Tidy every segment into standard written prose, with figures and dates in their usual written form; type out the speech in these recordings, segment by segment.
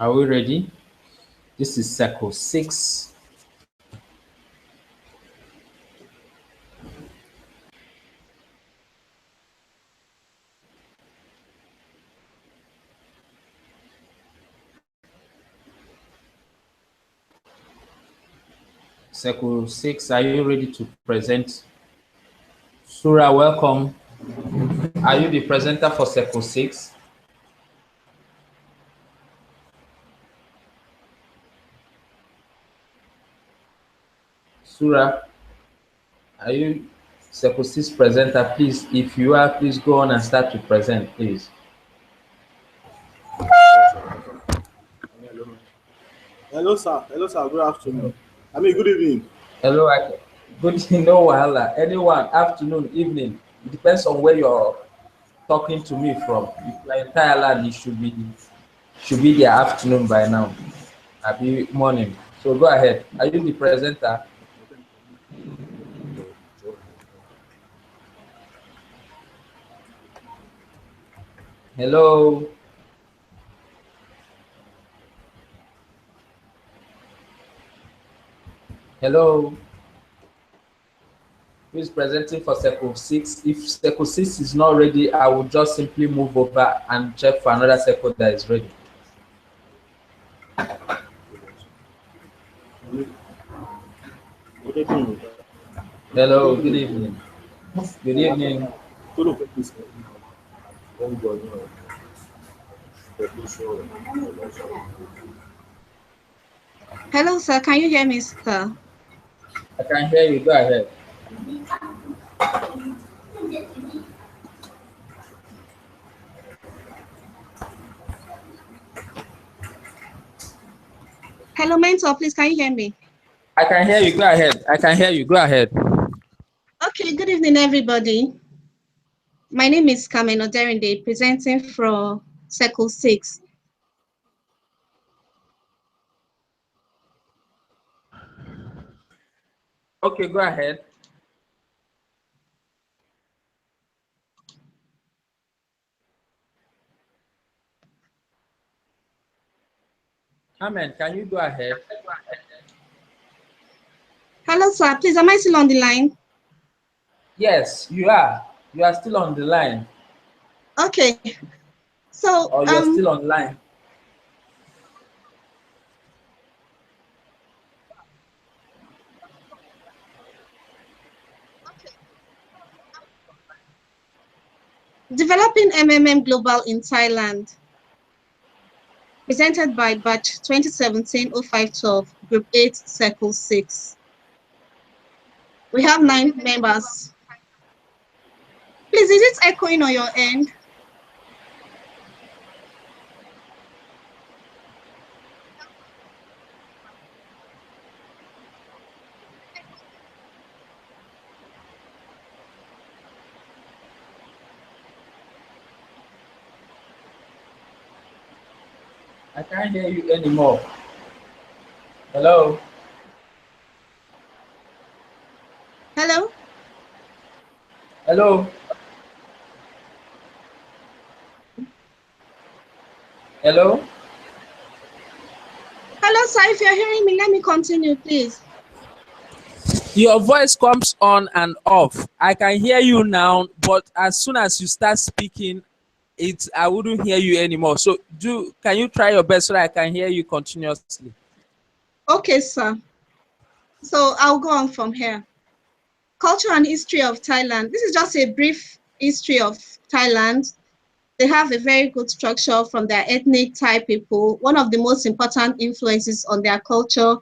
Are we ready? This is Circle 6. Circle 6, are you ready to present? Surah, welcome. Are you the presenter for Circle 6? Surah, are you Circle 6 presenter? Please, if you are, please go on and start to present, please. Hello, sir. Hello, sir. Good afternoon. I mean, good evening. Hello, good evening, no wahala. Anyone, afternoon, evening. It depends on where you're talking to me from. If you're in Thailand, it should be their afternoon by now. Happy morning. So go ahead. Are you the presenter? Hello. Hello. Who is presenting for Circle 6? If Circle 6 is not ready, I will just simply move over and check for another circle that is ready. Good evening. Hello, good evening. Good evening. Hello, sir. Can you hear me, sir? I can hear you. Go ahead. Hello, mentor. Please, can you hear me? I can hear you. Go ahead. I can hear you. Go ahead. Okay. Good evening, everybody. My name is Carmen Oderinde, presenting from Circle 6. Okay, go ahead. Amen. Can you go ahead? Hello, sir. Please, am I still on the line? Yes, you are. You are still on the line. Okay. So, Or you're still online. developing MMM Global in Thailand, presented by Batch 2017-0512, Group 8, Circle 6. We have 9 members. Please, is it echoing on your end? I can't hear you anymore. Hello? Hello? Hello? Hello? Hello, sir. If you're hearing me, let me continue, please. Your voice comes on and off. I can hear you now, but as soon as you start speaking, I wouldn't hear you anymore. So can you try your best so that I can hear you continuously? Okay, sir. So I'll go on from here. Culture and history of Thailand. This is just a brief history of Thailand. They have a very good structure from their ethnic Thai people. One of the most important influences on their culture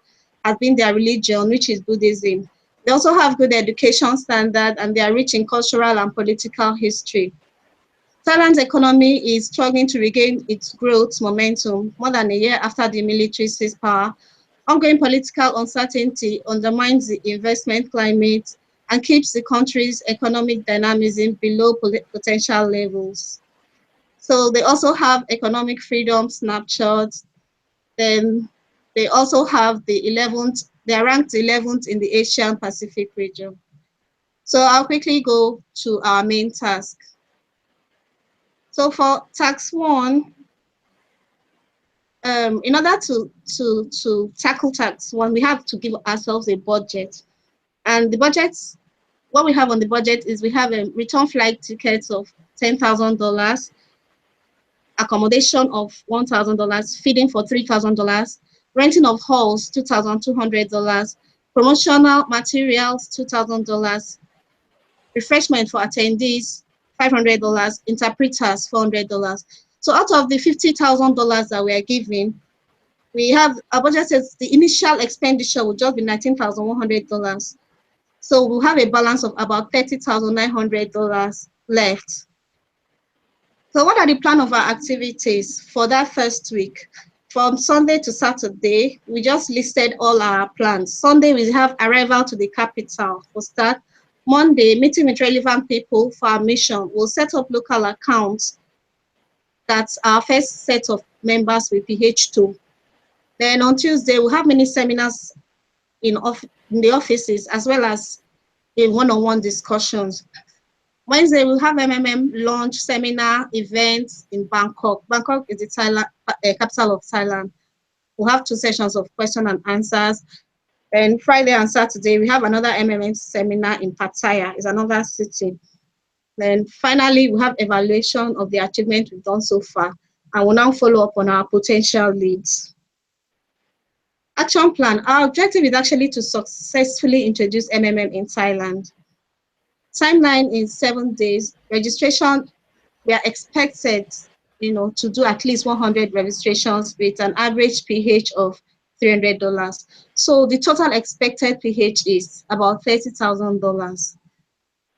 has been their religion, which is Buddhism. They also have good education standard and they are rich in cultural and political history. Thailand's economy is struggling to regain its growth momentum more than a year after the military seized power. Ongoing political uncertainty undermines the investment climate and keeps the country's economic dynamism below potential levels. So they also have economic freedom snapshots. Then they also have the 11th, they're ranked 11th in the Asian Pacific region. So I'll quickly go to our main task. So for task 1, In order to tackle tax one, we have to give ourselves a budget. And the budget, what we have on the budget is we have a return flight tickets of $10,000, accommodation of $1,000, feeding for $3,000, renting of halls $2,200, promotional materials $2,000, refreshment for attendees $500, interpreters $400. So out of the $50,000 that we are giving, we have our budget says the initial expenditure will just be $19,100. So we'll have a balance of about $30,900 left. So what are the plan of our activities for that first week? From Sunday to Saturday, we just listed all our plans. Sunday, we have arrival to the capital for start. Monday, meeting with relevant people for our mission. We'll set up local accounts. That's our first set of members with PH2. Then on Tuesday, we'll have many seminars in the offices, as well as in one-on-one discussions. Wednesday, we'll have MMM launch seminar events in Bangkok. Bangkok is the capital of Thailand. We'll have 2 sessions of question and answers. And Friday and Saturday, we have another MMM seminar in Pattaya, is another city. Then finally, we have evaluation of the achievement we've done so far, and we'll now follow up on our potential leads. Action plan. Our objective is actually to successfully introduce MMM in Thailand. Timeline is 7 days. Registration, we are expected, to do at least 100 registrations with an average PH of $300. So the total expected PH is about $30,000.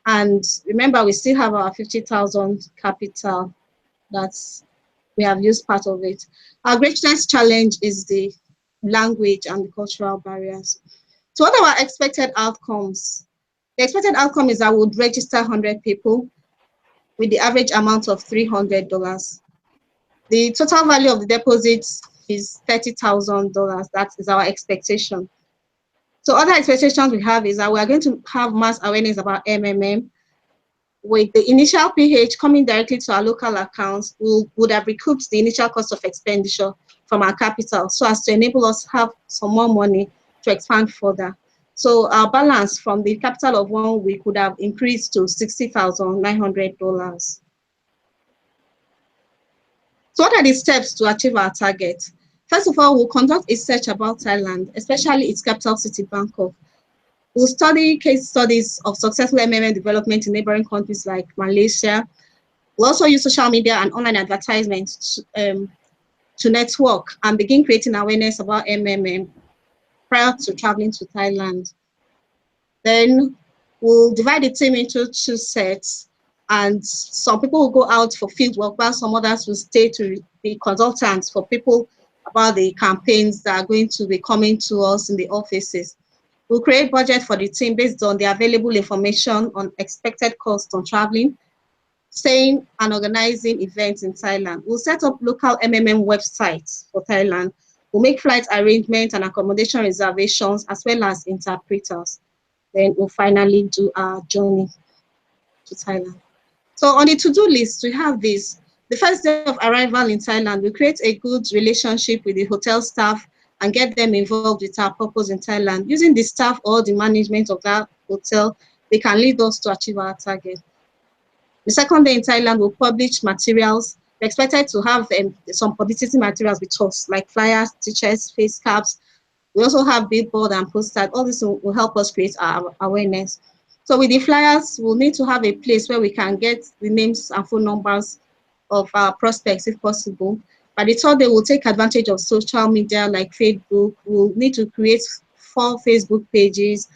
And remember, we still have our 50,000 capital. We have used part of it. Our greatest challenge is the language and the cultural barriers. So what are our expected outcomes? The expected outcome is that we would register 100 people with the average amount of $300. The total value of the deposits is $30,000. That is our expectation. So other expectations we have is that we are going to have mass awareness about MMM. With the initial PH coming directly to our local accounts, we would have recouped the initial cost of expenditure from our capital, so as to enable us to have some more money to expand further. So our balance from the capital of 1 week would have increased to $60,900. So what are the steps to achieve our target? First of all, we'll conduct a search about Thailand, especially its capital city, Bangkok. We'll study case studies of successful MMM development in neighboring countries like Malaysia. We'll also use social media and online advertisements to network and begin creating awareness about MMM prior to traveling to Thailand. Then we'll divide the team into 2 sets, and some people will go out for field work, while some others will stay to be consultants for people about the campaigns that are going to be coming to us in the offices. We'll create budget for the team based on the available information on expected costs on traveling, staying and organizing events in Thailand. We'll set up local MMM websites for Thailand. We'll make flight arrangements and accommodation reservations, as well as interpreters. Then we'll finally do our journey to Thailand. So on the to-do list, we have this. The first day of arrival in Thailand, we create a good relationship with the hotel staff and get them involved with our purpose in Thailand. Using the staff or the management of that hotel, they can lead us to achieve our target. The second day in Thailand, we'll publish materials. We're expected to have some publicity materials with us, like flyers, t-shirts, face caps. We also have billboard and posters. All this will help us create our awareness. So with the flyers, we'll need to have a place where we can get the names and phone numbers of our prospects if possible. By the third day, we'll take advantage of social media like Facebook. We'll need to create 4 Facebook pages.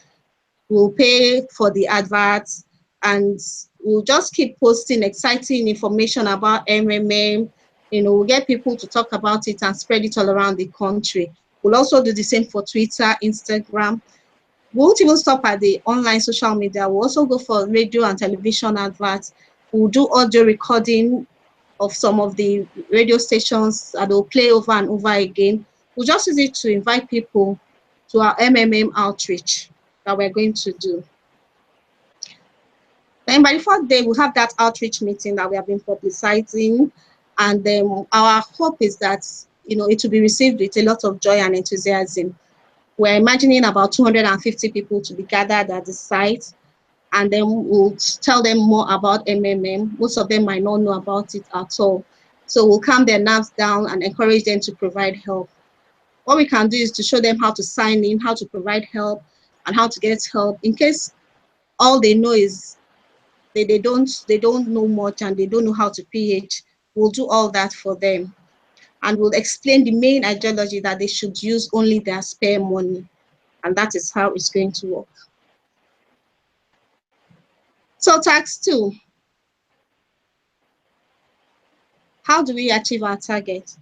We'll pay for the adverts, and we'll just keep posting exciting information about MMM. We'll get people to talk about it and spread it all around the country. We'll also do the same for Twitter, Instagram. We won't even stop at the online social media. We'll also go for radio and television adverts. We'll do audio recording of some of the radio stations that will play over and over again. We'll just use it to invite people to our MMM outreach that we're going to do. Then by the 4th day, we'll have that outreach meeting that we have been publicizing. And then our hope is that it will be received with a lot of joy and enthusiasm. We're imagining about 250 people to be gathered at the site, and then we'll tell them more about MMM. Most of them might not know about it at all. So we'll calm their nerves down and encourage them to provide help. What we can do is to show them how to sign in, how to provide help, and how to get help. In case all they know is they don't know much and they don't know how to PH, we'll do all that for them. And we'll explain the main ideology that they should use only their spare money. And that is how it's going to work. So task 2. How do we achieve our target?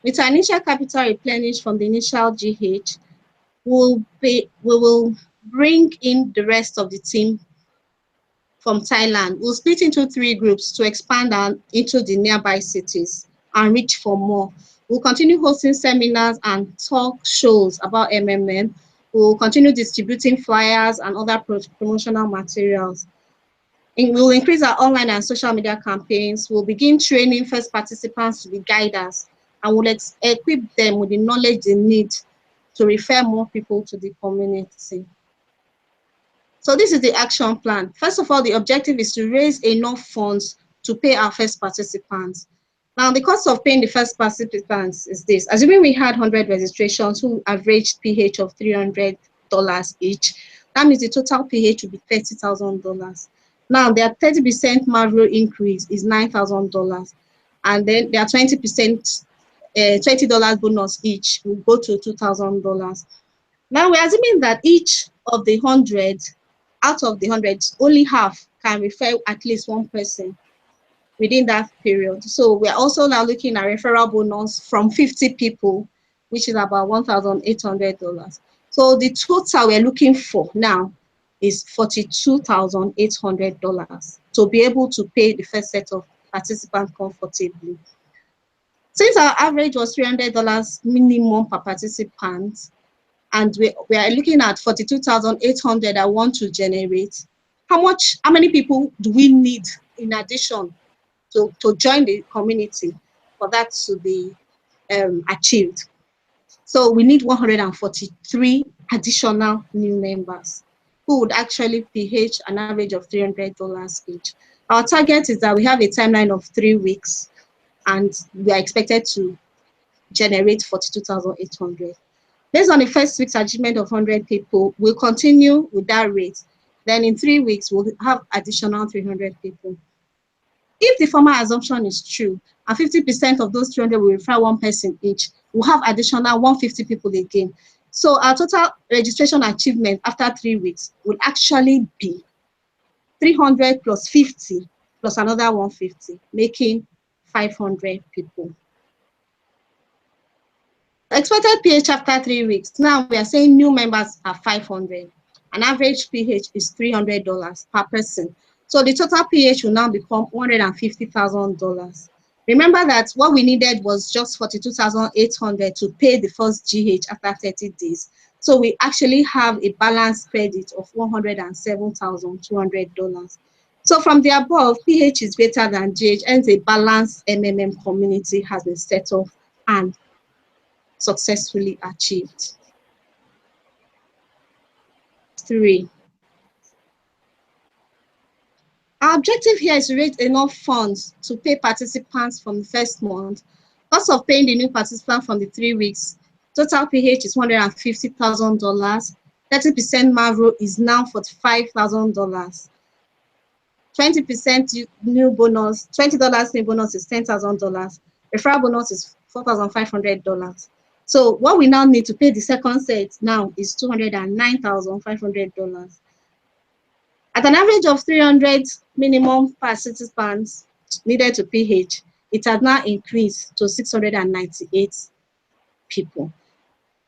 With our initial capital replenished from the initial GH, we will bring in the rest of the team from Thailand. We'll split into 3 groups to expand into the nearby cities and reach for more. We'll continue hosting seminars and talk shows about MMM. We'll continue distributing flyers and other promotional materials. We'll increase our online and social media campaigns. We'll begin training first participants to be guiders, and we'll equip them with the knowledge they need to refer more people to the community. So this is the action plan. First of all, the objective is to raise enough funds to pay our first participants. Now, the cost of paying the first participants is this. Assuming we had 100 registrations who averaged PH of $300 each, that means the total PH would be $30,000. Now, their 30% Mavro increase is $9,000, and then their 20% $20 bonus each will go to $2,000. Now, we're assuming that each of the 100, out of the 100, only half can refer at least one person within that period. So we're also now looking at referral bonus from 50 people, which is about $1,800. So the total we're looking for now is $42,800 to be able to pay the first set of participants comfortably. Since our average was $300 minimum per participant, and we are looking at $42,800 I want to generate, how many people do we need in addition to join the community for that to be achieved? So we need 143 additional new members who would actually PH an average of $300 each. Our target is that we have a timeline of 3 weeks, and we are expected to generate $42,800. Based on the first week's achievement of 100 people, we'll continue with that rate. Then in 3 weeks, we'll have additional 300 people. If the former assumption is true, and 50% of those 300 will refer one person each, we'll have additional 150 people again. So our total registration achievement after 3 weeks will actually be 300 plus 50 plus another 150, making 500 people. Expected PH after 3 weeks. Now we are saying new members are 500. An average PH is $300 per person. So the total PH will now become $150,000. Remember that what we needed was just $42,800 to pay the first GH after 30 days. So we actually have a balance credit of $107,200. So from the above, PH is greater than GH, and a balanced MMM community has been set up and successfully achieved. 3. Our objective here is to raise enough funds to pay participants from the first month. Cost of paying the new participant from the 3 weeks, total PH is $150,000. 30% Mavro is now $45,000. 20% new bonus, $20 new bonus is $10,000. Referral bonus is $4,500. So what we now need to pay the second set now is $209,500. At an average of 300 minimum participants needed to PH, it has now increased to 698 people.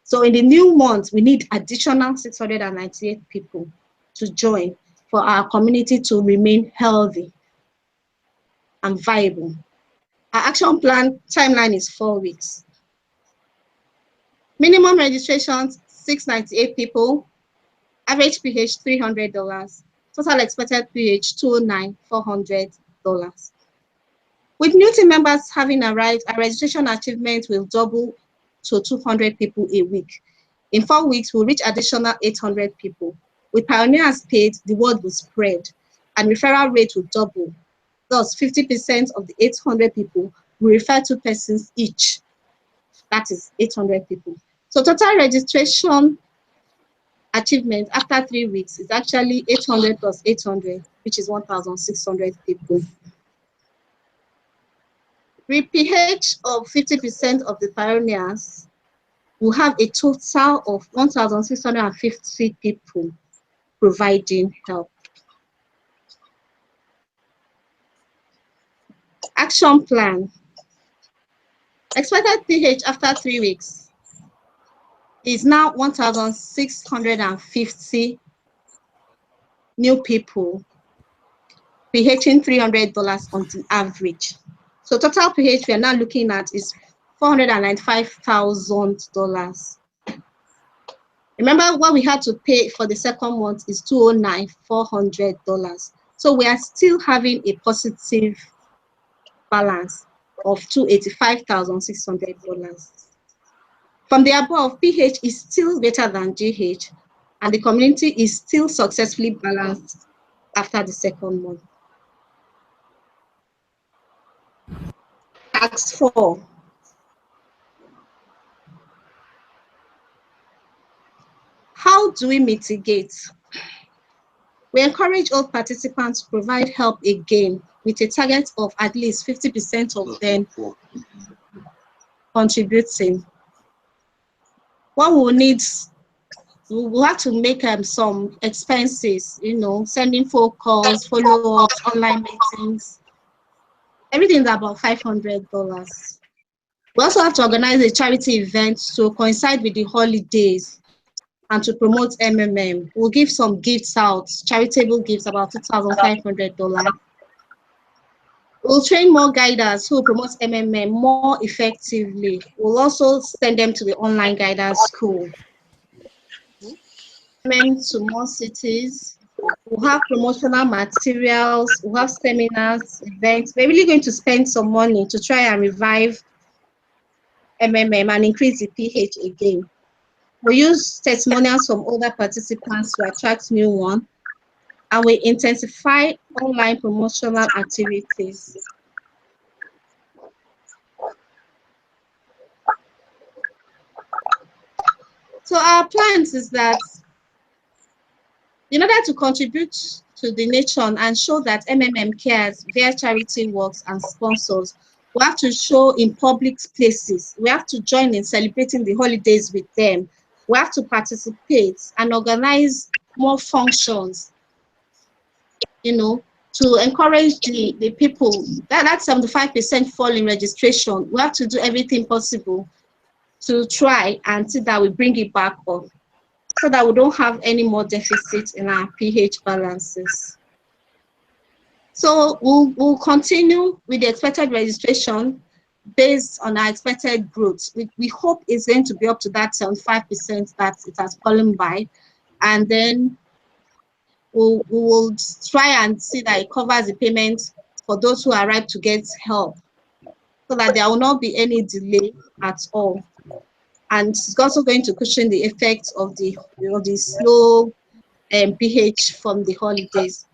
So in the new month, we need additional 698 people to join for our community to remain healthy and viable. Our action plan timeline is 4 weeks. Minimum registrations, 698 people. Average PH, $300. Total expected PH, $209,400. With new team members having arrived, our registration achievement will double to 200 people a week. In 4 weeks, we'll reach additional 800 people. With pioneers paid, the word will spread and referral rate will double. Thus, 50% of the 800 people will refer 2 persons each. That is 800 people. So total registration achievement after 3 weeks is actually 800 plus 800, which is 1,600 people. With PH of 50% of the pioneers, we'll have a total of 1,650 people providing help. Action plan. Expected PH after 3 weeks is now 1,650 new people, PHing $300 on the average. So total PH we are now looking at is $495,000. Remember what we had to pay for the second month is $209,400. So we are still having a positive balance of $285,600. From the above, PH is still better than GH, and the community is still successfully balanced after the second month. Task 4. How do we mitigate? We encourage all participants to provide help again with a target of at least 50% of them contributing. What we'll need, we'll have to make some expenses, sending phone calls, follow-ups, online meetings. Everything is about $500. We also have to organize a charity event to coincide with the holidays and to promote MMM. We'll give some gifts out, charitable gifts, about $2,500. We'll train more guiders who promote MMM more effectively. We'll also send them to the online guidance school. To more cities. We'll have promotional materials, we'll have seminars, events. We're really going to spend some money to try and revive MMM and increase the PH again. We use testimonials from older participants to attract new ones, and we intensify online promotional activities. So our plans is that in order to contribute to the nation and show that MMM cares via charity works and sponsors, we have to show in public places. We have to join in celebrating the holidays with them. We have to participate and organize more functions, to encourage the people. That 75% fall in registration. We have to do everything possible to try and see that we bring it back up, so that we don't have any more deficits in our PH balances. So we'll continue with the expected registration based on our expected growth. We hope it's going to be up to that 75% that it has fallen by, and then we will try and see that it covers the payment for those who arrive to get help, so that there will not be any delay at all. And it's also going to cushion the effects of the slow PH from the holidays.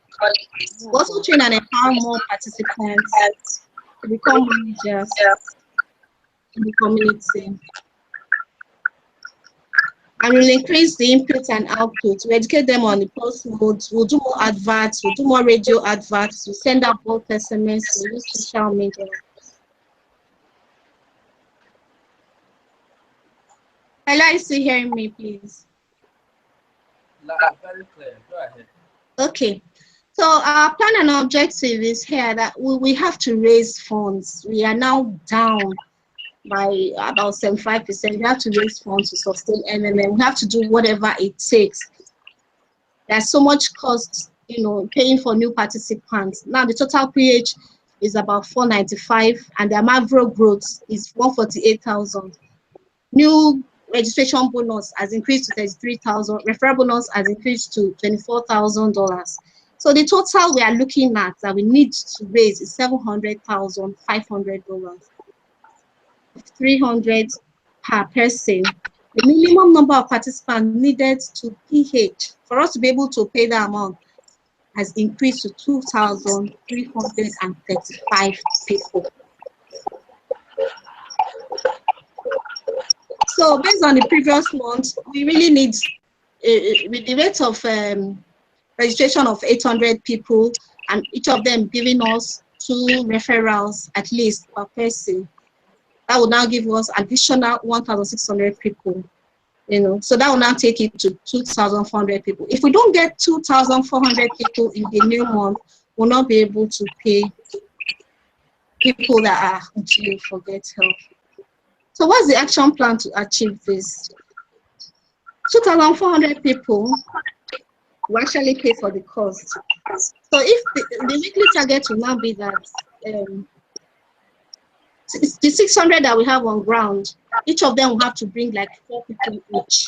We also train and empower more participants to become managers in the community. And we'll increase the input and output. We educate them on the post mode. We'll do more adverts. We'll do more radio adverts. We'll send out bulk SMS. We'll use social media. Hello, are you still hearing me, please? Very clear. Go ahead. Okay. So our plan and objective is here that we have to raise funds. We are now down by about 75%. We have to raise funds to sustain MMM. We have to do whatever it takes. There's so much cost, paying for new participants. Now the total PH is about 495, and the Amavro growth is 148,000. New registration bonus has increased to 33,000. Referral bonus has increased to $24,000. So the total we are looking at that we need to raise is $700,500. 300 per person. The minimum number of participants needed to PH for us to be able to pay the amount has increased to 2,335 people. So based on the previous month, we really need, with the rate of registration of 800 people, and each of them giving us 2 referrals at least per person, that will now give us additional 1,600 people. So that will now take it to 2,400 people. If we don't get 2,400 people in the new month, we'll not be able to pay people that are due for Get Help. So what's the action plan to achieve this? 2,400 people will actually pay for the cost. So if the weekly target will now be that the 600 that we have on ground, each of them will have to bring like 4 people each.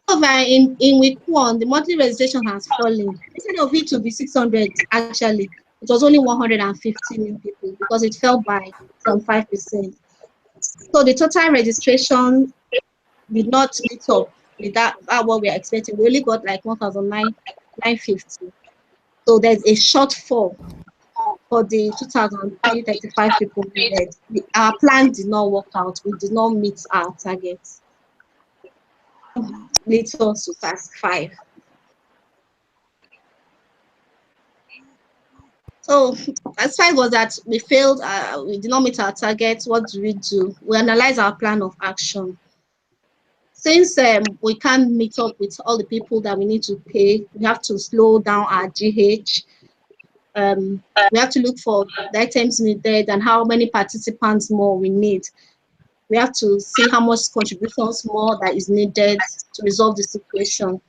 However, in week 1, the monthly registration has fallen. Instead of it to be 600, actually, it was only 150 new people because it fell by some 5%. So the total registration did not meet up with that what we are expecting. We only got like 1,950. So there's a shortfall for the 2,335 people needed. Our plan did not work out. We did not meet our targets. Leads us to task 5. So task 5 was that we failed. We did not meet our targets. What do? We analyze our plan of action. Since we can't meet up with all the people that we need to pay, we have to slow down our GH. We have to look for the items needed and how many participants more we need. We have to see how much contributions more that is needed to resolve the situation.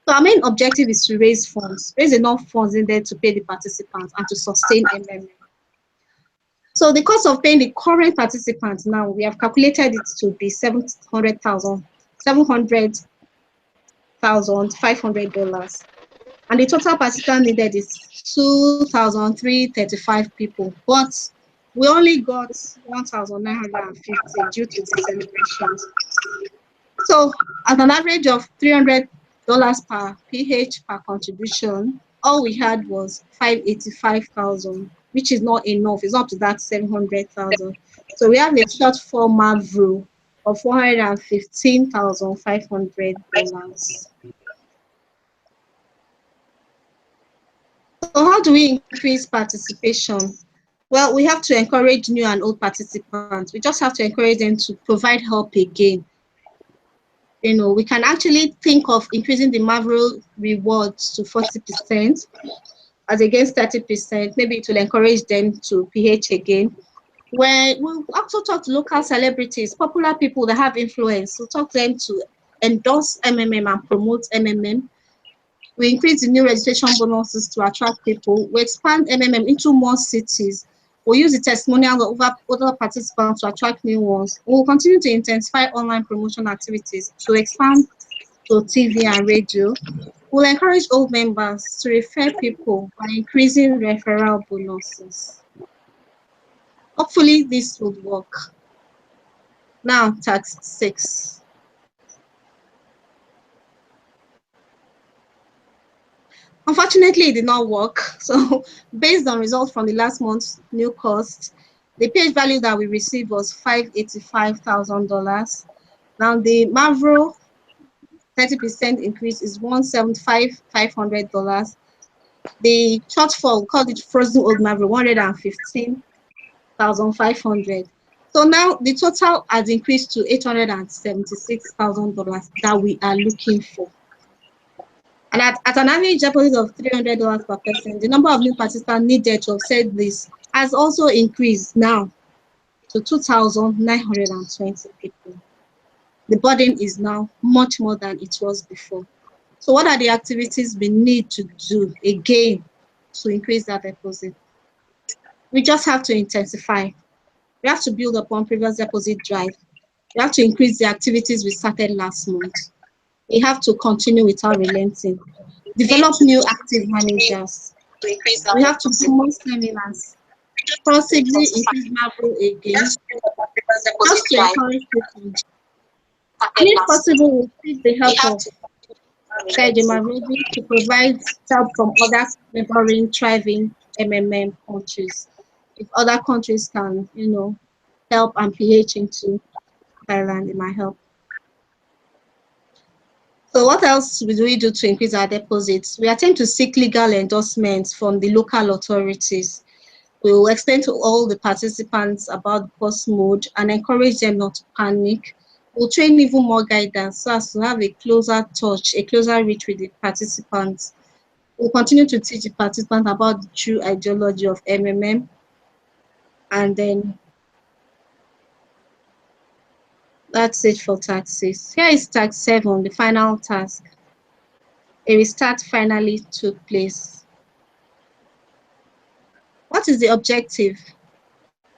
So our main objective is to raise enough funds needed to pay the participants and to sustain MMM. So the cost of paying the current participants now, we have calculated it to be $700,500. And the total participant needed is 2,335 people, but we only got 1,950 due to the celebrations. So at an average of $300 per PH per contribution, all we had was 585,000, which is not enough. It's up to that 700,000. So we have a shortfall MAVRO of $415,500. So how do we increase participation? Well, we have to encourage new and old participants. We just have to encourage them to provide help again. We can actually think of increasing the MAVRO rewards to 40% as against 30%. Maybe it will encourage them to PH again. We'll also talk to local celebrities, popular people that have influence. We'll talk to them to endorse MMM and promote MMM. We increase the new registration bonuses to attract people. We expand MMM into more cities. We'll use the testimonials of other participants to attract new ones. We'll continue to intensify online promotion activities to expand to TV and radio. We'll encourage old members to refer people by increasing referral bonuses. Hopefully this would work. Now, task 6. Unfortunately, it did not work. So based on results from the last month's new cost, the page value that we received was $585,000. Now the MAVRO 30% increase is $175,500. The shortfall, we called it frozen old MAVRO, $115,500. So now the total has increased to $876,000 that we are looking for. And at an average deposit of $300 per person, the number of new participants needed to offset this has also increased now to 2,920 people. The burden is now much more than it was before. So what are the activities we need to do again to increase that deposit? We just have to intensify. We have to build upon previous deposit drive. We have to increase the activities we started last month. We have to continue without relenting. Develop new active managers. We have to do more seminars. possibly increase Marvel again, just to encourage people. And if possible, we'll seek the help of Kajima to provide help from other neighboring thriving MMM countries. If other countries can, help and PH into Thailand, it might help. So what else do we do to increase our deposits? We attempt to seek legal endorsements from the local authorities. We will explain to all the participants about the course mode and encourage them not to panic. We'll train even more guidance so as to have a closer touch, a closer reach with the participants. We'll continue to teach the participants about the true ideology of MMM. And then that's it for task 6. Here is task 7, the final task. A restart finally took place. What is the objective?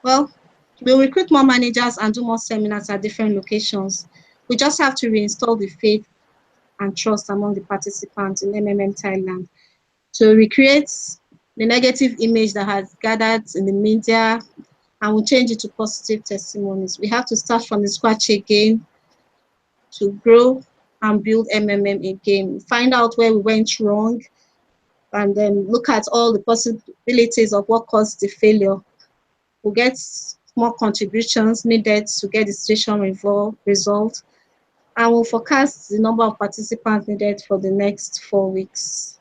Well, we'll recruit more managers and do more seminars at different locations. We just have to reinstall the faith and trust among the participants in MMM Thailand to recreate the negative image that has gathered in the media, and we'll change it to positive testimonies. We have to start from the scratch again to grow and build MMM again. Find out where we went wrong and then look at all the possibilities of what caused the failure. We'll get more contributions needed to get the situation resolved, and we'll forecast the number of participants needed for the next 4 weeks.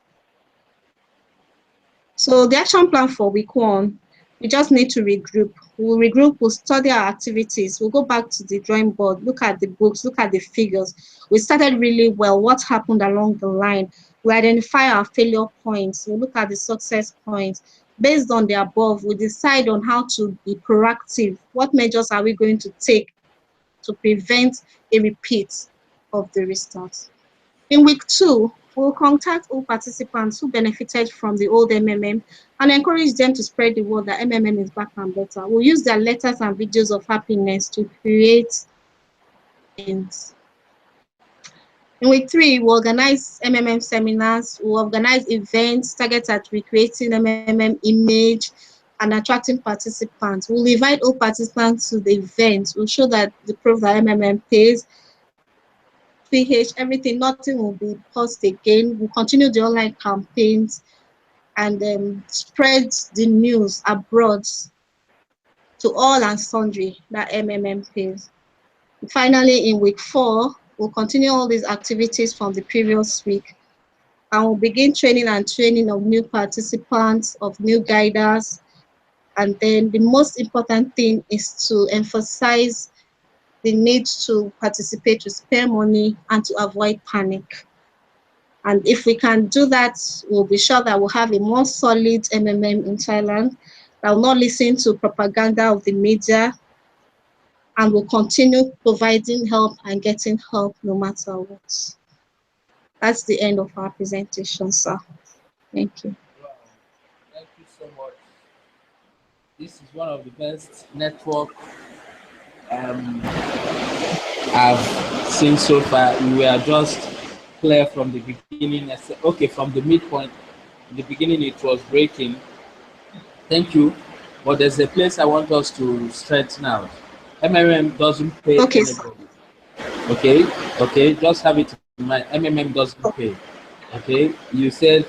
So the action plan for week 1, we just need to regroup. We'll regroup, we'll study our activities, we'll go back to the drawing board, look at the books, look at the figures. We started really well. What happened along the line? We identify our failure points, we look at the success points. Based on the above, we decide on how to be proactive. What measures are we going to take to prevent a repeat of the restart? In week 2, we'll contact all participants who benefited from the old MMM and encourage them to spread the word that MMM is back and better. We'll use their letters and videos of happiness to create things. In week 3, we'll organize MMM seminars, we'll organize events targeted at recreating MMM image and attracting participants. We'll invite all participants to the event. We'll show that the proof that MMM pays, PH, everything, nothing will be paused again. We'll continue the online campaigns and spread the news abroad to all and sundry that MMM pays. Finally, in week 4, we'll continue all these activities from the previous week, and we'll begin training of new participants, of new guiders. And then the most important thing is to emphasize the need to participate, to spare money, and to avoid panic. And if we can do that, we'll be sure that we'll have a more solid MMM in Thailand that will not listen to propaganda of the media, and will continue providing help and getting help no matter what. That's the end of our presentation, sir. Thank you. Wow. Thank you so much. This is one of the best network I've seen so far. We were just clear from the beginning. Okay, from the midpoint, in the beginning it was breaking. Thank you. But there's a place I want us to straighten out. MMM doesn't pay anybody. Okay, just have it in mind. MMM doesn't pay. Okay, you said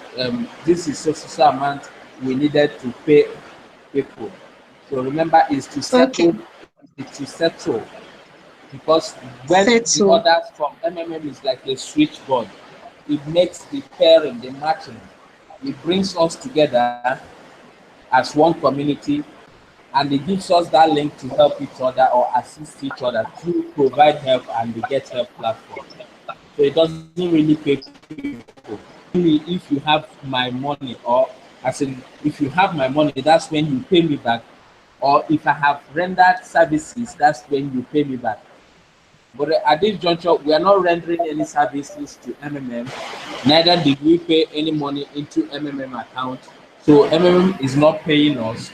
this is so amount we needed to pay people. So remember, is to settle. It's to settle, because when the orders from MMM is like a switchboard, it makes the pairing, the matching. It brings us together as one community, and it gives us that link to help each other or assist each other to provide help and the Get Help platform. So it doesn't really pay people. Only if you have my money, or as in if you have my money, that's when you pay me back. Or if I have rendered services, that's when you pay me back. But at this juncture, we are not rendering any services to MMM. Neither did we pay any money into MMM account. So MMM is not paying us.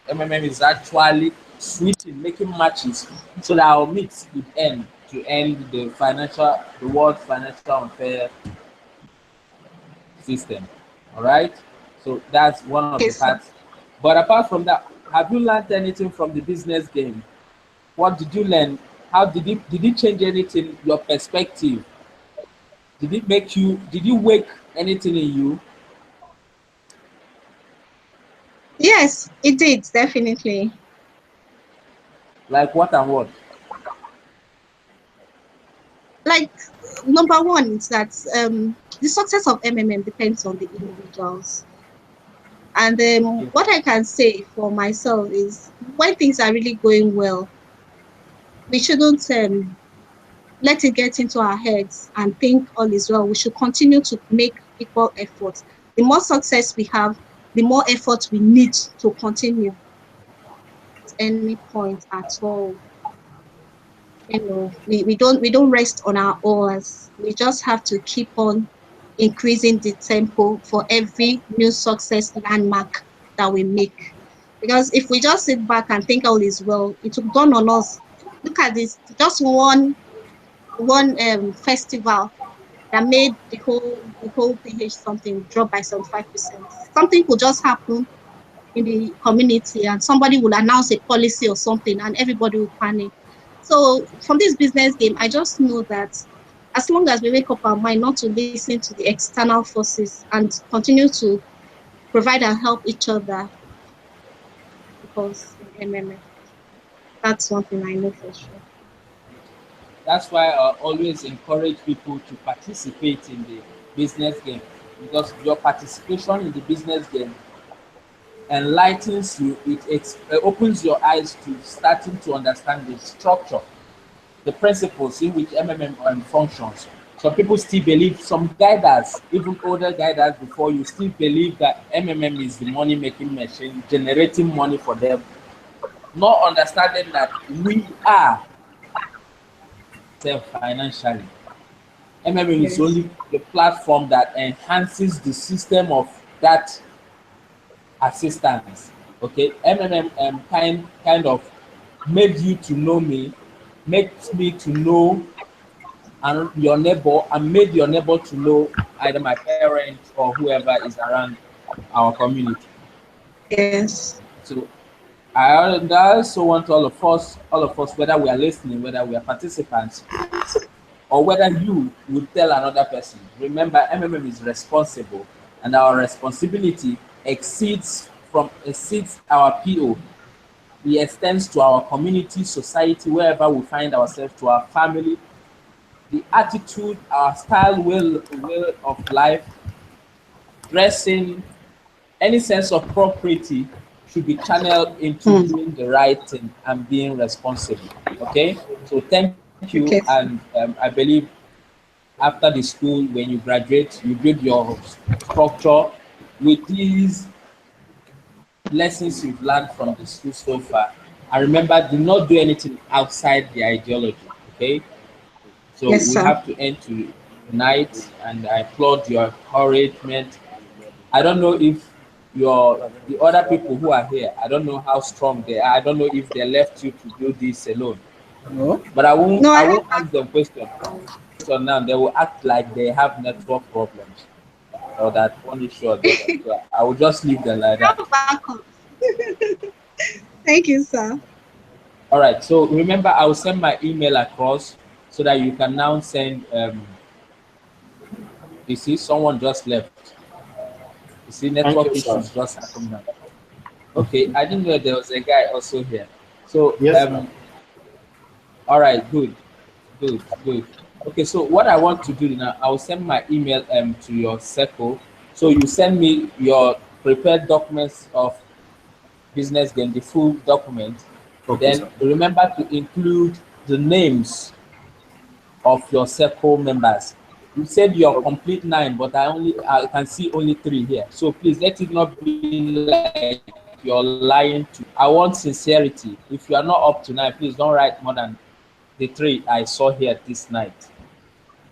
MMM is actually switching, making matches so that our mix could end to end the world financial unfair system. All right. So that's one of the parts. But apart from that, have you learned anything from the business game? What did you learn? How did it change anything, your perspective? Did you wake anything in you? Yes, it did, definitely. Like what and what? Like, number one is that the success of MMM depends on the individuals. And Yeah. what I can say for myself is when things are really going well, we shouldn't let it get into our heads and think all is well. We should continue to make equal efforts. The more success we have, the more effort we need to continue at any point at all. We don't rest on our oars. We just have to keep on increasing the tempo for every new success landmark that we make. Because if we just sit back and think all is well, it will dawn on us. Look at this, just one festival that made the whole PH something drop by 75%. Something could just happen in the community and somebody will announce a policy or something and everybody will panic. So from this business game, I just know that as long as we make up our mind not to listen to the external forces and continue to provide and help each other, because in MMF, that's one thing I know for sure. That's why I always encourage people to participate in the business game, because your participation in the business game enlightens you. It opens your eyes to starting to understand the structure, the principles in which MMM functions. Some people still believe, some guiders, even older guiders before you, still believe that MMM is the money making machine, generating money for them, not understanding that we are self financially. MMM is Yes. only the platform that enhances the system of that assistance. Okay, MMM kind of made you to know me, makes me to know and your neighbor, and made your neighbor to know either my parents or whoever is around our community. Yes. So I also want all of us, whether we are listening, whether we are participants, or whether you would tell another person. Remember, MMM is responsible, and our responsibility exceeds our PO. It extends to our community, society, wherever we find ourselves, to our family. The attitude, our style, will of life, dressing, any sense of property should be channeled into Hmm. doing the right thing and being responsible. Okay, so thank you, Okay. and I believe after the school, when you graduate, you build your structure with these lessons you've learned from the school so far. And remember, do not do anything outside the ideology. Okay, so Yes, we sir. have to end tonight, and I applaud your encouragement. I don't know if the other people who are here, I don't know how strong they are. I don't know if they left you to do this alone. No? But No, I I won't ask them question. So now they will act like they have network problems or that one issue or the other. So I will just leave them like that. have backup. Thank you, sir. All right. So remember, I will send my email across so that you can now send. You see, someone just left. You see, Thank network you, sir. issues just happened now. Okay, I didn't know there was a guy also here. So Yes, sir. all right, good. Okay, so what I want to do now, I'll send my email to your circle. So you send me your prepared documents of business, then the full document. Okay, Then sir. remember to include the names of your circle members. You said your Okay. complete 9, but I can see only 3 here. So please let it not be like you're lying to. I want sincerity. If you are not up to 9, please don't write more than the 3 I saw here this night.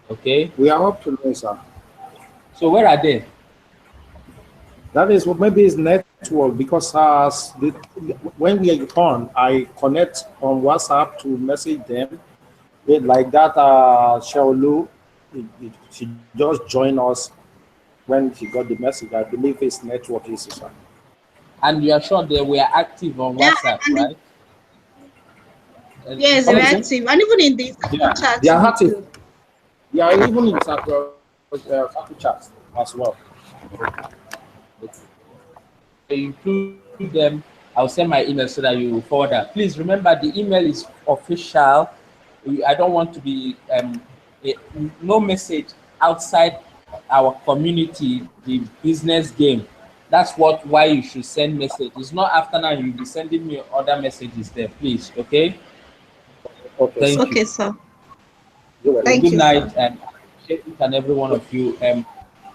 Okay. We are up to know, sir. So where are they? That is what maybe it's network because when we are on, I connect on WhatsApp to message them. Like that, Shaolu, she just joined us when she got the message. I believe it's network issue, sir. And you are sure they were active on Yeah, WhatsApp, and right? yes, they're Okay. active, and even in the Yeah, chat. they are active. Yeah, even in Saku chat as well. Include them. I'll send my email so that you forward that. Please remember the email is official. I don't want to be no message outside our community, the business game. That's why you should send message. It's not after now you'll be sending me other messages there, please. Okay. Okay, sir. Thank you. Okay, sir. You're welcome. Thank Good you, night, sir. and I appreciate each and every one of you.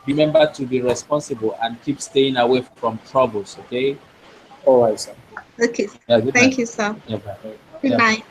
Remember to be responsible and keep staying away from troubles. Okay. All right, sir. Okay. Yeah. Good Thank night. you, sir. Yeah. Bye. Good Yeah. night.